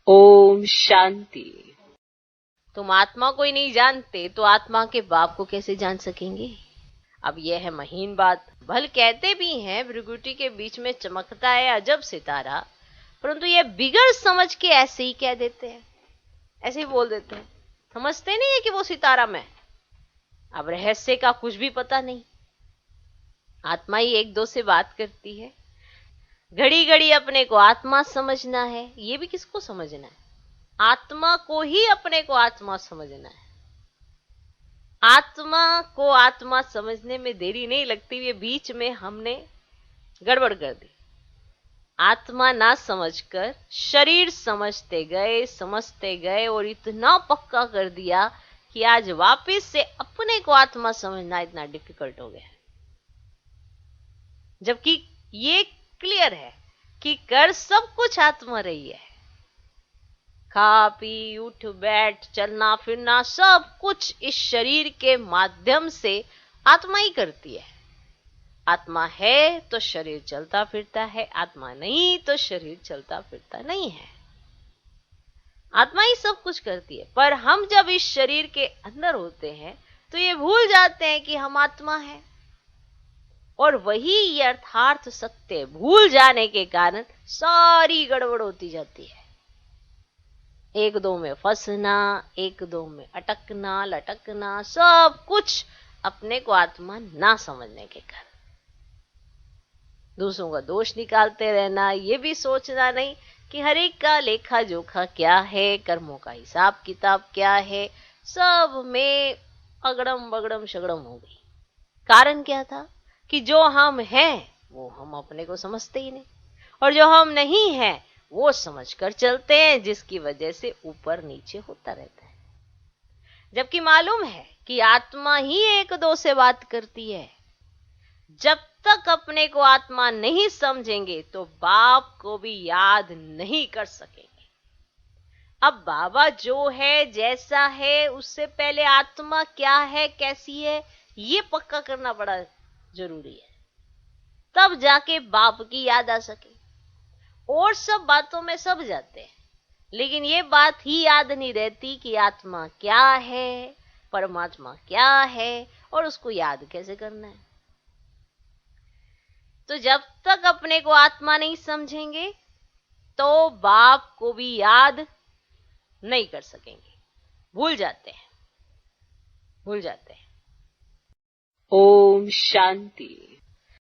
ओम शांति। तुम आत्मा को ही नहीं जानते तो आत्मा के बाप को कैसे जान सकेंगे? अब यह है महीन बात। भल कहते भी हैं भृगुटी के बीच में चमकता है अजब सितारा, परंतु यह बिगड़ समझ के ऐसे ही कह देते हैं, ऐसे ही बोल देते हैं। समझते नहीं है कि वो सितारा में। अब रहस्य का कुछ भी पता नहीं। आत्मा ही एक दो से बात करती है। घड़ी घड़ी अपने को आत्मा समझना है, ये भी किसको समझना है? आत्मा को ही अपने को आत्मा समझना है। आत्मा को आत्मा समझने में देरी नहीं लगती, ये बीच में हमने गड़बड़ कर दी। आत्मा ना समझकर शरीर समझते गए और इतना पक्का कर दिया कि आज वापस से अपने को आत्मा समझना इतना डिफिकल्ट हो गया है। जबकि ये क्लियर है कि कर सब कुछ आत्मा रही है। खा पी उठ बैठ चलना फिरना सब कुछ इस शरीर के माध्यम से आत्मा ही करती है। आत्मा है तो शरीर चलता फिरता है, आत्मा नहीं तो शरीर चलता फिरता नहीं है। आत्मा ही सब कुछ करती है। पर हम जब इस शरीर के अंदर होते हैं तो ये भूल जाते हैं कि हम आत्मा हैं, और वही यथार्थ सत्य भूल जाने के कारण सारी गड़बड़ होती जाती है। एक दो में फंसना, एक दो में अटकना लटकना, सब कुछ अपने को आत्मा ना समझने के कारण। दूसरों का दोष निकालते रहना, ये भी सोचना नहीं कि हर एक का लेखा जोखा क्या है, कर्मों का हिसाब किताब क्या है, सब में अगड़म बगड़म शगड़म हो गई। कारण क्या था कि जो हम हैं वो हम अपने को समझते ही नहीं, और जो हम नहीं हैं वो समझकर चलते हैं, जिसकी वजह से ऊपर नीचे होता रहता है। जबकि मालूम है कि आत्मा ही एक दो से बात करती है। जब तक अपने को आत्मा नहीं समझेंगे तो बाप को भी याद नहीं कर सकेंगे। अब बाबा जो है जैसा है, उससे पहले आत्मा क्या है कैसी है ये पक्का करना बड़ा जरूरी है, तब जाके बाप की याद आ सके। और सब बातों में सब जाते हैं, लेकिन ये बात ही याद नहीं रहती कि आत्मा क्या है, परमात्मा क्या है, और उसको याद कैसे करना है। तो जब तक अपने को आत्मा नहीं समझेंगे तो बाप को भी याद नहीं कर सकेंगे। भूल जाते हैं। ओम शांति।